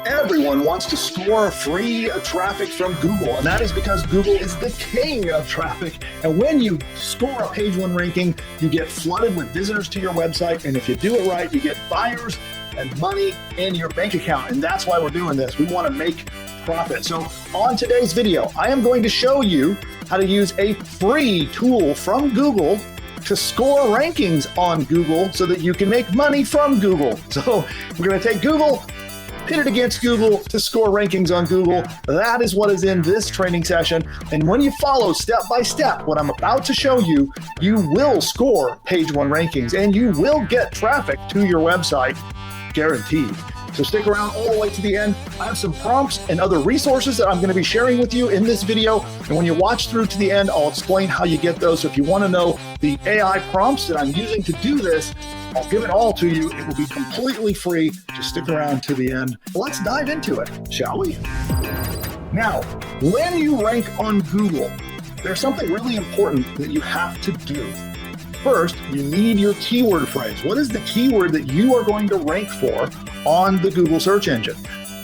Everyone wants to score free traffic from Google, and that is because Google is the king of traffic. And when you score a page one ranking, you get flooded with visitors to your website. And if you do it right, you get buyers and money in your bank account. And that's why we're doing this. We want to make profit. So on today's video, I am going to show you how to use a free tool from Google to score rankings on Google so that you can make money from Google. So we're going to take Google, pit it against Google to score rankings on Google. That is what is in this training session. And when you follow step by step what I'm about to show you, you will score page one rankings and you will get traffic to your website, guaranteed. So stick around all the way to the end. I have some prompts and other resources that I'm going to be sharing with you in this video. And when you watch through to the end, I'll explain how you get those. So if you want to know the AI prompts that I'm using to do this, I'll give it all to you. It will be completely free. Just stick around to the end. Let's dive into it, shall we? Now, when you rank on Google, there's something really important that you have to do. First, you need your keyword phrase. What is the keyword that you are going to rank for on the Google search engine?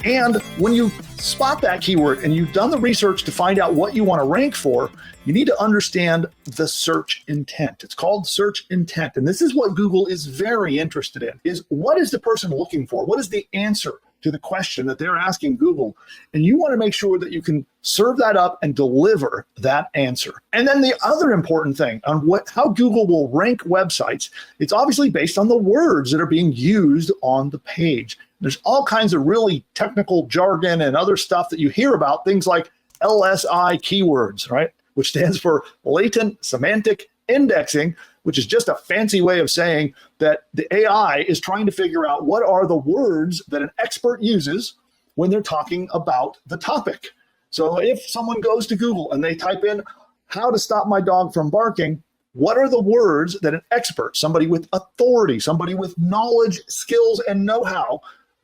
And when you spot that keyword and you've done the research to find out what you want to rank for, you need to understand the search intent. It's called search intent. And this is what Google is very interested in, is what is the person looking for? What is the answer to the question that they're asking Google? And you want to make sure that you can serve that up and deliver that answer. And then the other important thing on how Google will rank websites, it's obviously based on the words that are being used on the page. There's all kinds of really technical jargon and other stuff that you hear about, things like LSI keywords, right? Which stands for latent semantic indexing, which is just a fancy way of saying that the AI is trying to figure out what are the words that an expert uses when they're talking about the topic. So if someone goes to Google and they type in how to stop my dog from barking, what are the words that an expert, somebody with authority, somebody with knowledge, skills, and know-how,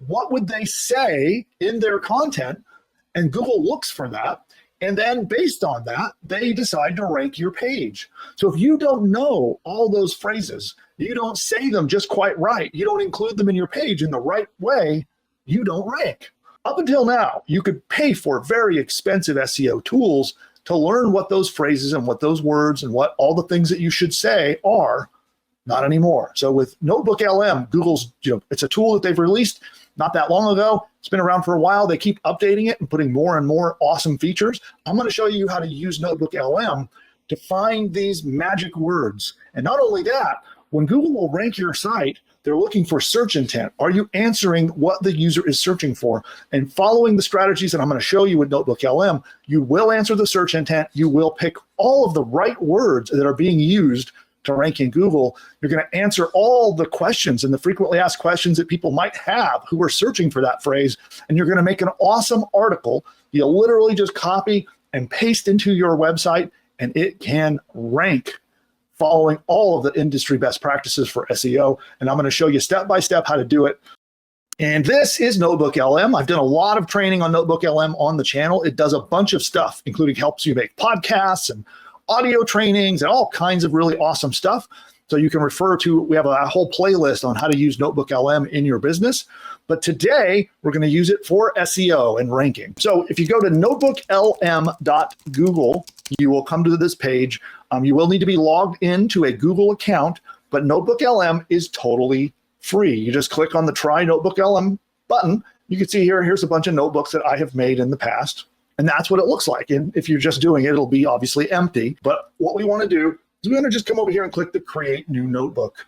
what would they say in their content? And Google looks for that. And then based on that, they decide to rank your page. So if you don't know all those phrases, you don't say them just quite right, you don't include them in your page in the right way, you don't rank. Up until now, you could pay for very expensive SEO tools to learn what those phrases and what those words and what all the things that you should say are. Not anymore. So with NotebookLM, Google's, it's a tool that they've released not that long ago. It's been around for a while. They keep updating it and putting more and more awesome features. I'm going to show you how to use NotebookLM to find these magic words. And not only that, when Google will rank your site, they're looking for search intent. Are you answering what the user is searching for? And following the strategies that I'm going to show you with NotebookLM, you will answer the search intent. You will pick all of the right words that are being used to rank in Google. You're going to answer all the questions and the frequently asked questions that people might have who are searching for that phrase. And you're going to make an awesome article. You literally just copy and paste into your website, and it can rank following all of the industry best practices for SEO. And I'm going to show you step by step how to do it. And this is NotebookLM. I've done a lot of training on NotebookLM on the channel. It does a bunch of stuff, including helps you make podcasts and audio trainings and all kinds of really awesome stuff. So you can refer to, we have a whole playlist on how to use NotebookLM in your business. But today we're going to use it for SEO and ranking. So if you go to notebooklm.google, you will come to this page. You will need to be logged into a Google account, but NotebookLM is totally free. You just click on the Try NotebookLM button. You can see here's a bunch of notebooks that I have made in the past. And that's what it looks like. And if you're just doing it, it'll be obviously empty. But what we want to do is we want to just come over here and click the Create New Notebook.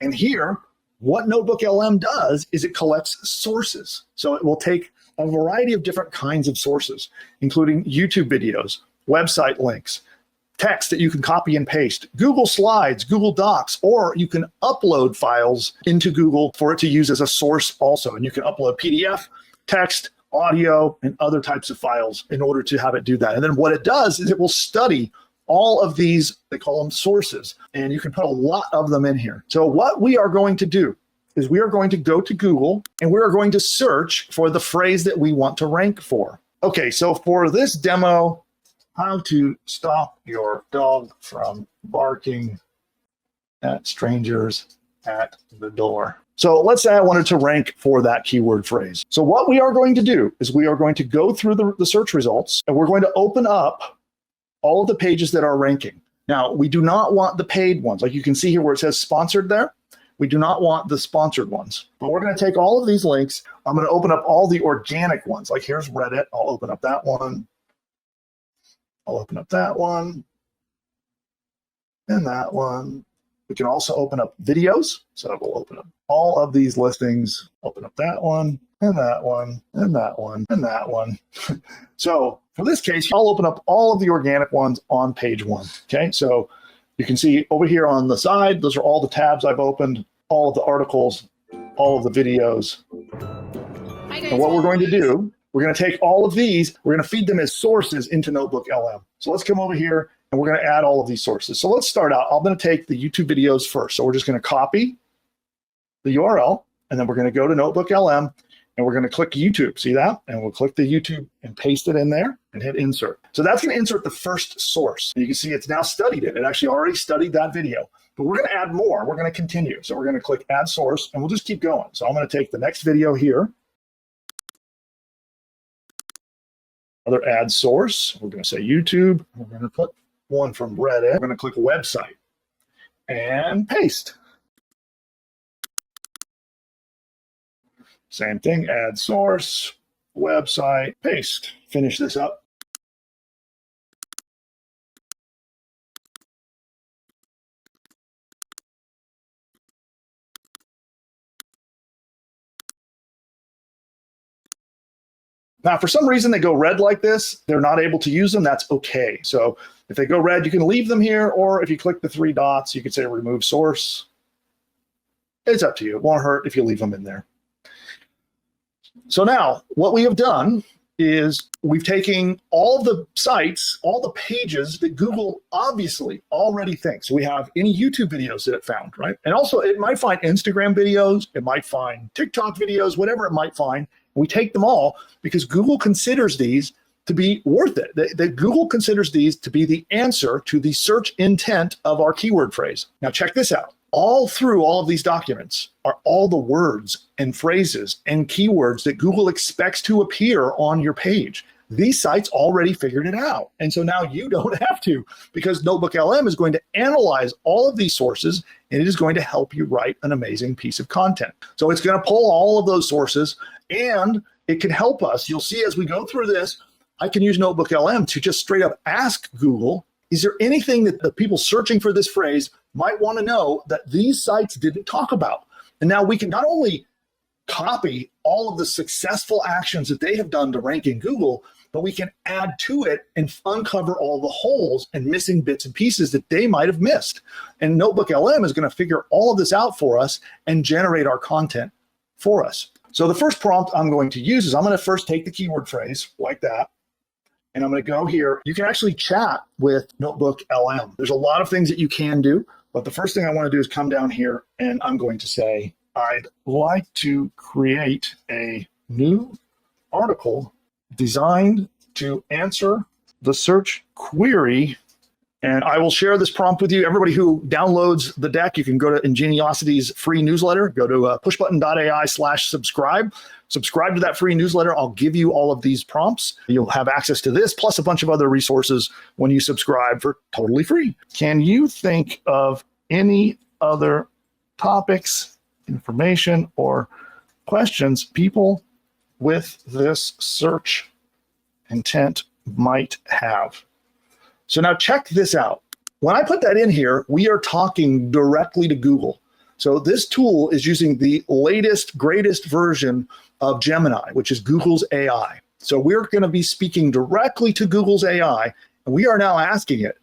And here, what NotebookLM does is it collects sources. So it will take a variety of different kinds of sources, including YouTube videos, website links, text that you can copy and paste, Google Slides, Google Docs, or you can upload files into Google for it to use as a source also. And you can upload PDF, text, audio, and other types of files in order to have it do that. And then what it does is it will study all of these, they call them sources, and you can put a lot of them in here. So what we are going to do is we are going to go to Google and we are going to search for the phrase that we want to rank for. Okay, so for this demo, how to stop your dog from barking at strangers at the door. So let's say I wanted to rank for that keyword phrase. So what we are going to do is we are going to go through the search results, and we're going to open up all of the pages that are ranking. Now, we do not want the paid ones. Like you can see here where it says sponsored there. We do not want the sponsored ones. But we're going to take all of these links. I'm going to open up all the organic ones. Like here's Reddit. I'll open up that one. I'll open up that one. And that one. We can also open up videos. So we'll open up all of these listings. Open up that one, and that one, and that one, and that one. So for this case, I'll open up all of the organic ones on page one. Okay, so you can see over here on the side, those are all the tabs I've opened, all of the articles, all of the videos. And what we're going to do, we're going to take all of these, we're going to feed them as sources into NotebookLM. So let's come over here and we're going to add all of these sources. So let's start out. I'm going to take the YouTube videos first. So we're just going to copy the URL, and then we're going to go to NotebookLM, and we're going to click YouTube. See that? And we'll click the YouTube and paste it in there and hit insert. So that's going to insert the first source. And you can see it's now studied it. It actually already studied that video. But we're going to add more. We're going to continue. So we're going to click add source, and we'll just keep going. So I'm going to take the next video here. Another add source. We're going to say YouTube. We're going to put one from Reddit. We're going to click website and paste. Same thing, add source, website, paste. Finish this up. Now, for some reason they go red like this, they're not able to use them, that's okay. So if they go red, you can leave them here, or if you click the three dots, you can say remove source. It's up to you. It won't hurt if you leave them in there. So now what we have done is we've taken all the sites, all the pages that Google obviously already thinks. So we have any YouTube videos that it found, right? And also it might find Instagram videos, it might find TikTok videos, whatever it might find. We take them all because Google considers these to be worth it. That Google considers these to be the answer to the search intent of our keyword phrase. Now check this out. All through all of these documents are all the words and phrases and keywords that Google expects to appear on your page. These sites already figured it out. And so now you don't have to, because NotebookLM is going to analyze all of these sources, and it is going to help you write an amazing piece of content. So it's going to pull all of those sources, and it can help us. You'll see as we go through this, I can use NotebookLM to just straight up ask Google, is there anything that the people searching for this phrase might want to know that these sites didn't talk about? And now we can not only copy all of the successful actions that they have done to rank in Google, but we can add to it and uncover all the holes and missing bits and pieces that they might have missed. And NotebookLM is going to figure all of this out for us and generate our content for us. So the first prompt I'm going to use is I'm going to first take the keyword phrase like that. And I'm going to go here. You can actually chat with NotebookLM. There's a lot of things that you can do, but the first thing I want to do is come down here and I'm going to say, I'd like to create a new article designed to answer the search query. And I will share this prompt with you. Everybody who downloads the deck, you can go to Ingeniosity's free newsletter, go to pushbutton.ai/subscribe. Subscribe to that free newsletter. I'll give you all of these prompts. You'll have access to this, plus a bunch of other resources when you subscribe for totally free. Can you think of any other topics, information, or questions people with this search intent might have? So now check this out. When I put that in here, we are talking directly to Google. So this tool is using the latest, greatest version of Gemini, which is Google's AI. So we're going to be speaking directly to Google's AI, and we are now asking it,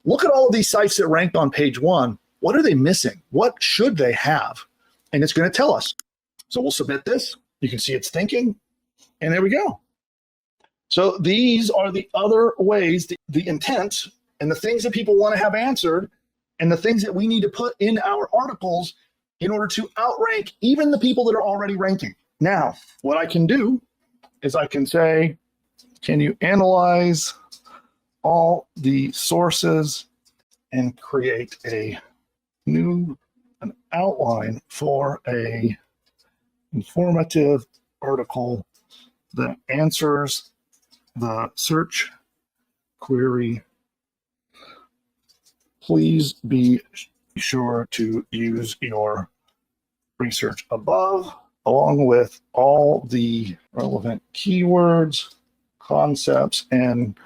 look at all of these sites that ranked on page one. What are they missing? What should they have? And it's going to tell us. So we'll submit this. You can see it's thinking, and there we go. So these are the other ways, the intent and the things that people want to have answered and the things that we need to put in our articles in order to outrank even the people that are already ranking. Now, what I can do is I can say, can you analyze all the sources and create a new an outline for a informative article that answers the search query. Please be sure to use your research above, along with all the relevant keywords, concepts, and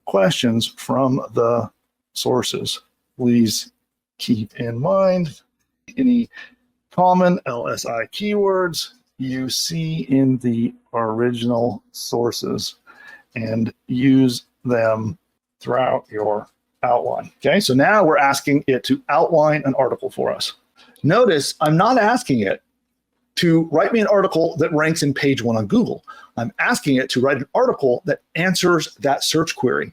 questions from the sources. Please keep in mind any common LSI keywords you see in the original sources and use them throughout your outline. Okay, so now we're asking it to outline an article for us. Notice I'm not asking it to write me an article that ranks in page 1 on Google. I'm asking it to write an article that answers that search query.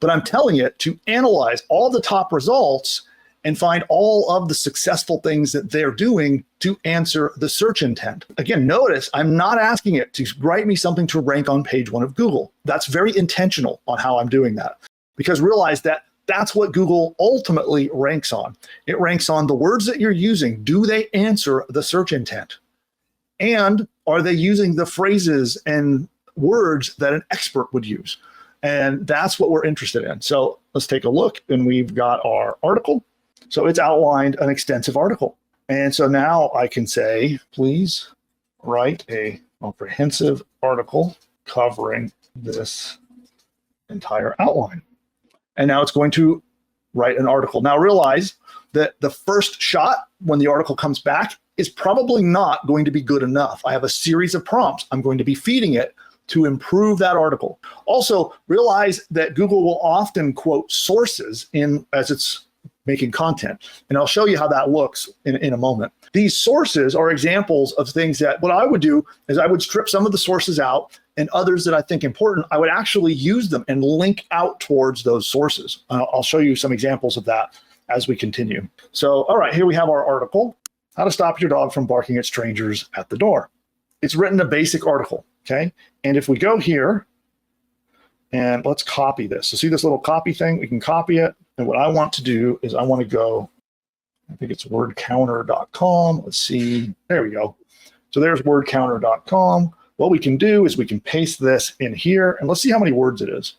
But I'm telling it to analyze all the top results and find all of the successful things that they're doing to answer the search intent. Again, notice I'm not asking it to write me something to rank on page 1 of Google. That's very intentional on how I'm doing that, because realize that that's what Google ultimately ranks on. It ranks on the words that you're using. Do they answer the search intent? And are they using the phrases and words that an expert would use? And that's what we're interested in. So let's take a look, and we've got our article. So it's outlined an extensive article. And so now I can say, please write a comprehensive article covering this entire outline. And now it's going to write an article. Now realize that the first shot when the article comes back is probably not going to be good enough. I have a series of prompts I'm going to be feeding it to improve that article. Also, realize that Google will often quote sources as it's making content. And I'll show you how that looks in a moment. These sources are examples of things that what I would do is I would strip some of the sources out, and others that I think important, I would actually use them and link out towards those sources. I'll show you some examples of that as we continue. So, all right, here we have our article, How to Stop Your Dog from Barking at Strangers at the Door. It's written a basic article, okay? And if we go here, and let's copy this. So see this little copy thing? We can copy it. And what I want to do is I want to go, I think it's wordcounter.com. Let's see, there we go. So there's wordcounter.com. What we can do is we can paste this in here, and let's see how many words it is.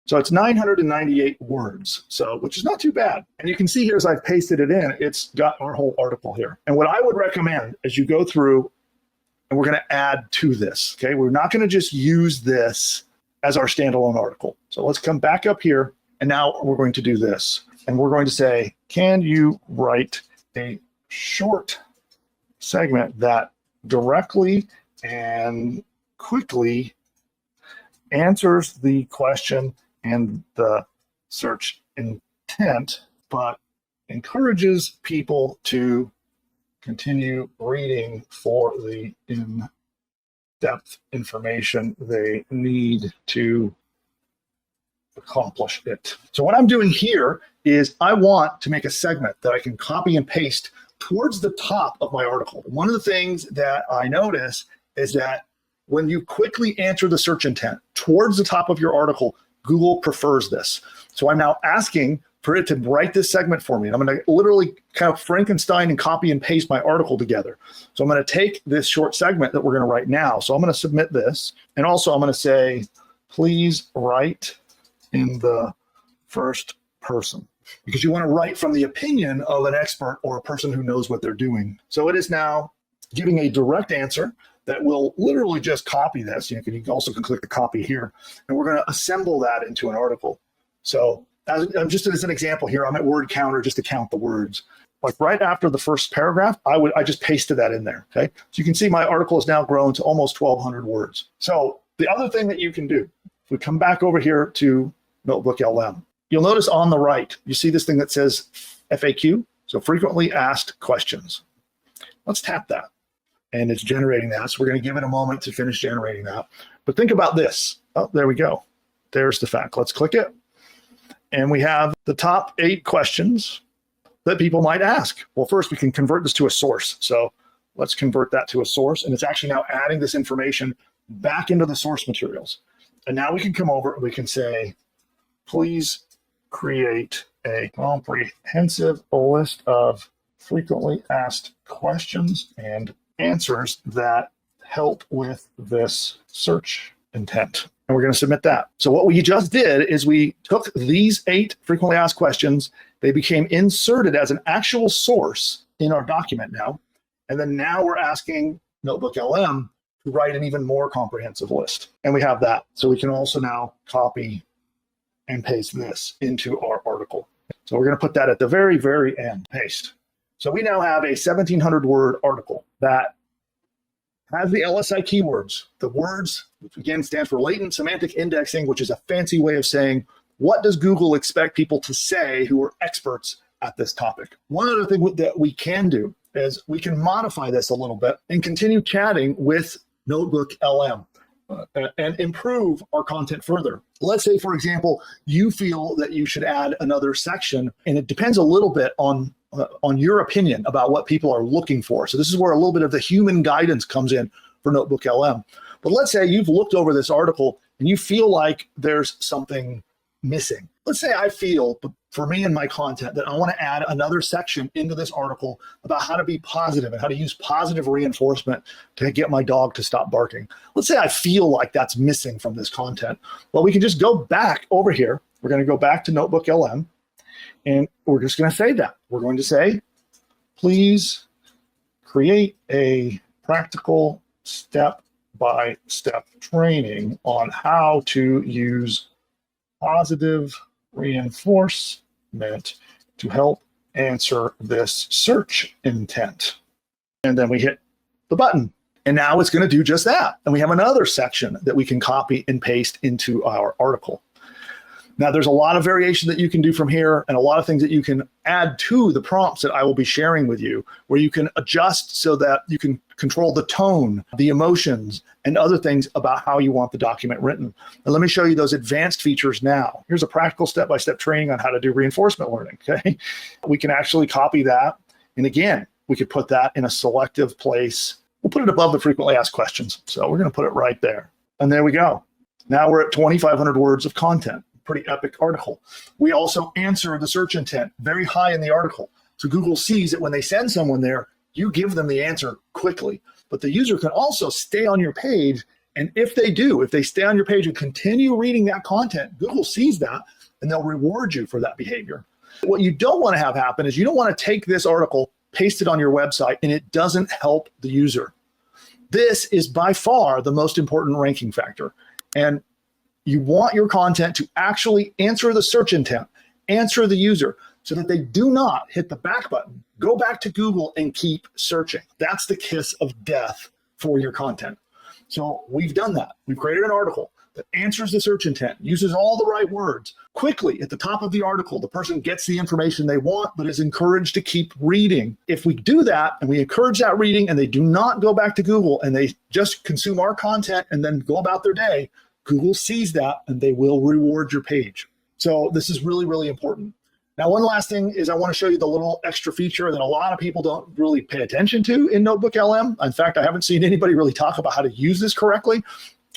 So it's 998 words, so which is not too bad. And you can see here as I've pasted it in, it's got our whole article here. And what I would recommend as you go through, and we're going to add to this, okay? We're not going to just use this as our standalone article. So let's come back up here, and now we're going to do this. And we're going to say, can you write a short segment that directly and quickly answers the question and the search intent, but encourages people to continue reading for the in-depth information they need to accomplish it. So what I'm doing here is I want to make a segment that I can copy and paste towards the top of my article. One of the things that I notice is that when you quickly answer the search intent towards the top of your article, Google prefers this. So I'm now asking for it to write this segment for me. And I'm going to literally kind of Frankenstein and copy and paste my article together. So I'm going to take this short segment that we're going to write now. So I'm going to submit this. And also I'm going to say, please write in the first person, because you want to write from the opinion of an expert or a person who knows what they're doing. So it is now giving a direct answer that will literally just copy this. You can also click the copy here, and we're going to assemble that into an article. So I'm just as an example here, I'm at word counter just to count the words. Like right after the first paragraph, I just pasted that in there. Okay, so you can see my article has now grown to almost 1,200 words. So the other thing that you can do, if we come back over here to NotebookLM, you'll notice on the right, you see this thing that says FAQ, so frequently asked questions. Let's tap that, and it's generating that. So we're going to give it a moment to finish generating that. But think about this. Oh, there we go. There's the fact. Let's click it. And we have the top 8 questions that people might ask. Well, first we can convert this to a source. So let's convert that to a source. And it's actually now adding this information back into the source materials. And now we can come over and we can say, please create a comprehensive list of frequently asked questions and answers that help with this search intent. And we're going to submit that. So what we just did is we took these 8 frequently asked questions. They became inserted as an actual source in our document now. And then now we're asking NotebookLM to write an even more comprehensive list. And we have that. So we can also now copy and paste this into our article. So we're going to put that at the very, very end. Paste. So we now have a 1,700 word article that has the LSI keywords. The words, which again stands for latent semantic indexing, which is a fancy way of saying, what does Google expect people to say who are experts at this topic? One other thing that we can do is we can modify this a little bit and continue chatting with NotebookLM and improve our content further. Let's say, for example, you feel that you should add another section, and it depends a little bit on your opinion about what people are looking for. So this is where a little bit of the human guidance comes in for NotebookLM. But let's say you've looked over this article and you feel like there's something missing. Let's say I feel, for me and my content, that I want to add another section into this article about how to be positive and how to use positive reinforcement to get my dog to stop barking. Let's say I feel like that's missing from this content. Well, we can just go back over here. We're going to go back to NotebookLM, and we're just going to say that. We're going to say, please create a practical step-by-step training on how to use positive reinforcement to help answer this search intent. And then we hit the button. And now it's going to do just that. And we have another section that we can copy and paste into our article. Now, there's a lot of variation that you can do from here and a lot of things that you can add to the prompts that I will be sharing with you, where you can adjust so that you can control the tone, the emotions, and other things about how you want the document written. And let me show you those advanced features now. Here's a practical step-by-step training on how to do reinforcement learning, okay? We can actually copy that. And again, we could put that in a selective place. We'll put it above the frequently asked questions. So we're going to put it right there. And there we go. Now we're at 2,500 words of content. Pretty epic article. We also answer the search intent very high in the article. So Google sees that when they send someone there, you give them the answer quickly. But the user can also stay on your page. And if they stay on your page and continue reading that content, Google sees that and they'll reward you for that behavior. What you don't want to have happen is you don't want to take this article, paste it on your website, and it doesn't help the user. This is by far the most important ranking factor. And you want your content to actually answer the search intent, answer the user, so that they do not hit the back button, go back to Google and keep searching. That's the kiss of death for your content. So we've done that. We've created an article that answers the search intent, uses all the right words. Quickly, at the top of the article, the person gets the information they want, but is encouraged to keep reading. If we do that and we encourage that reading and they do not go back to Google and they just consume our content and then go about their day, Google sees that and they will reward your page. So this is really, really important. Now, one last thing is I want to show you the little extra feature that a lot of people don't really pay attention to in NotebookLM. In fact, I haven't seen anybody really talk about how to use this correctly.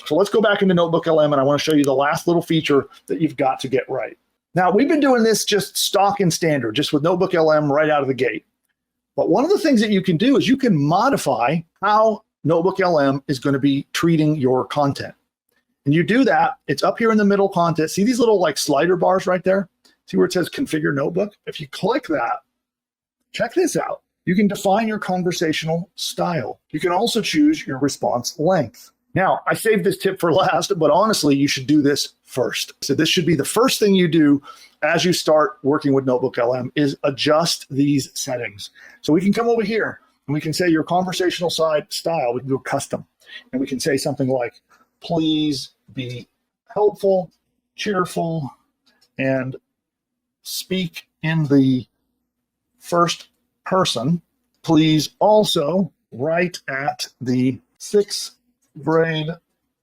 So let's go back into NotebookLM and I want to show you the last little feature that you've got to get right. Now, we've been doing this just stock and standard, just with NotebookLM right out of the gate. But one of the things that you can do is you can modify how NotebookLM is going to be treating your content. And you do that, it's up here in the middle content. See these little like slider bars right there? See where it says configure notebook? If you click that, check this out. You can define your conversational style. You can also choose your response length. Now, I saved this tip for last, but honestly, you should do this first. So this should be the first thing you do as you start working with NotebookLM is adjust these settings. So we can come over here and we can say your conversational style, we can go custom. And we can say something like, please be helpful, cheerful, and speak in the first person. Please also write at the 6th grade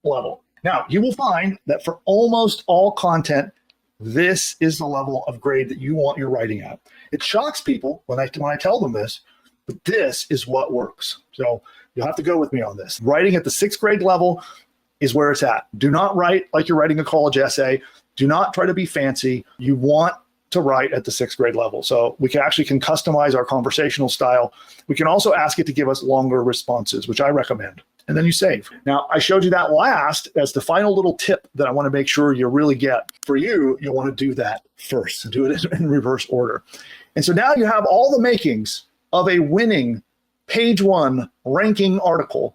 level. Now, you will find that for almost all content, this is the level of grade that you want your writing at. It shocks people when I tell them this, but this is what works. So you'll have to go with me on this. Writing at the 6th grade level is where it's at. Do not write like you're writing a college essay. Do not try to be fancy. You want to write at the 6th grade level. So we can customize our conversational style. We can also ask it to give us longer responses, which I recommend. And then you save. Now, I showed you that last as the final little tip that I want to make sure you really get. For you, you'll want to do that first, do it in reverse order. And so now you have all the makings of a winning page 1 ranking article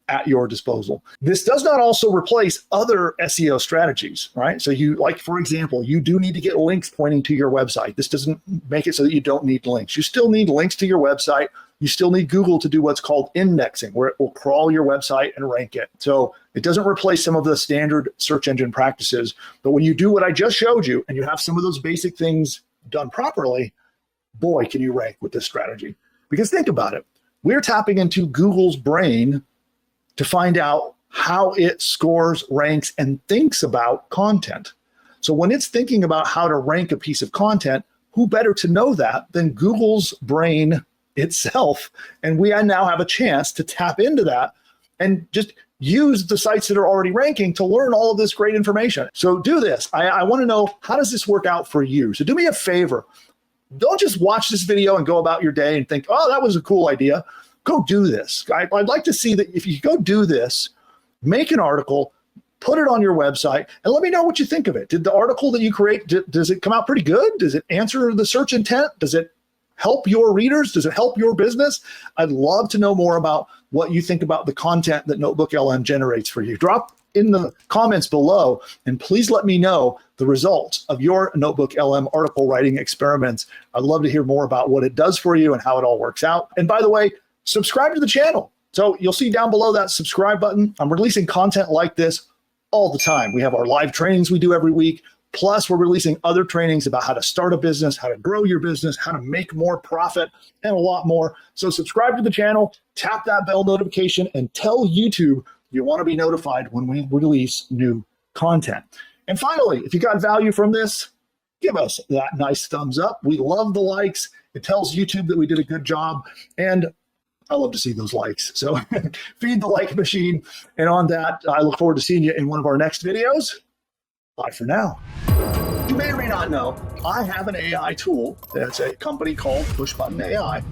at your disposal. This does not also replace other SEO strategies, right? So for example, you do need to get links pointing to your website. This doesn't make it so that you don't need links. You still need links to your website. You still need Google to do what's called indexing, where it will crawl your website and rank it. So it doesn't replace some of the standard search engine practices. But when you do what I just showed you and you have some of those basic things done properly, boy, can you rank with this strategy. Because think about it. We're tapping into Google's brain to find out how it scores, ranks, and thinks about content. So when it's thinking about how to rank a piece of content, who better to know that than Google's brain itself? And we now have a chance to tap into that and just use the sites that are already ranking to learn all of this great information. So do this. I want to know, how does this work out for you? So do me a favor. Don't just watch this video and go about your day and think, oh, that was a cool idea. Go do this. I'd like to see that if you go do this, make an article, put it on your website, and let me know what you think of it. Did the article that you create, does it come out pretty good? Does it answer the search intent? Does it help your readers? Does it help your business? I'd love to know more about what you think about the content that NotebookLM generates for you. Drop in the comments below, and please let me know the results of your NotebookLM article writing experiments. I'd love to hear more about what it does for you and how it all works out. And by the way, subscribe to the channel. So you'll see down below that subscribe button. I'm releasing content like this all the time. We have our live trainings we do every week. Plus, we're releasing other trainings about how to start a business, how to grow your business, how to make more profit, and a lot more. So subscribe to the channel, tap that bell notification, and tell YouTube you want to be notified when we release new content. And finally, if you got value from this, give us that nice thumbs up. We love the likes. It tells YouTube that we did a good job. And I love to see those likes. So feed the like machine. And on that, I look forward to seeing you in one of our next videos. Bye for now. You may or may not know, I have an AI tool that's a company called PushButton AI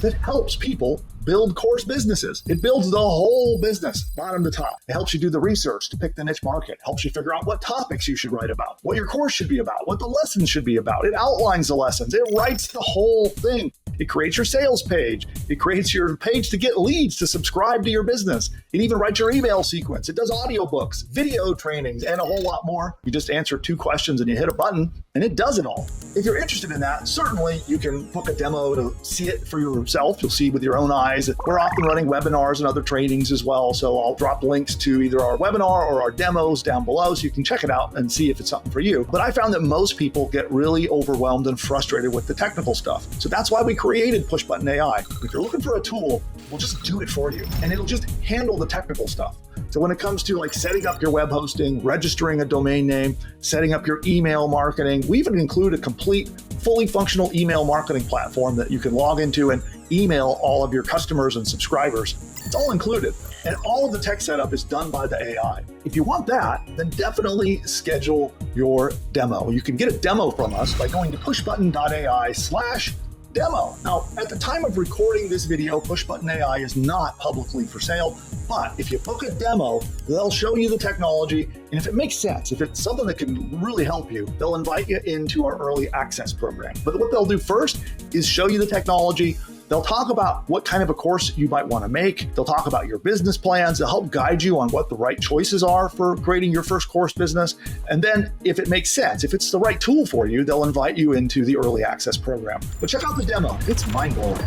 that helps people build course businesses. It builds the whole business, bottom to top. It helps you do the research to pick the niche market, helps you figure out what topics you should write about, what your course should be about, what the lessons should be about. It outlines the lessons. It writes the whole thing. It creates your sales page. It creates your page to get leads to subscribe to your business. It even writes your email sequence. It does audiobooks, video trainings, and a whole lot more. You just answer 2 questions and you hit a button and it does it all. If you're interested in that, certainly you can book a demo to see it for yourself. You'll see with your own eyes. We're often running webinars and other trainings as well. So I'll drop links to either our webinar or our demos down below so you can check it out and see if it's something for you. But I found that most people get really overwhelmed and frustrated with the technical stuff. So that's why we created PushButton AI. If you're looking for a tool, we'll just do it for you and it'll just handle the technical stuff. So when it comes to like setting up your web hosting, registering a domain name, setting up your email marketing, we even include a complete, fully functional email marketing platform that you can log into and email all of your customers and subscribers. It's all included. And all of the tech setup is done by the AI. If you want that, then definitely schedule your demo. You can get a demo from us by going to pushbutton.ai/demo. Now, at the time of recording this video, PushButton AI is not publicly for sale, but if you book a demo, they'll show you the technology, and if it makes sense, if it's something that can really help you, they'll invite you into our early access program. But what they'll do first is show you the technology. They'll talk about what kind of a course you might want to make. They'll talk about your business plans. They'll help guide you on what the right choices are for creating your first course business. And then if it makes sense, if it's the right tool for you, they'll invite you into the early access program. But check out the demo. It's mind-blowing.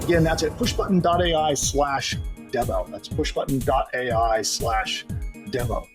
Again, that's at pushbutton.ai/demo. That's pushbutton.ai/demo.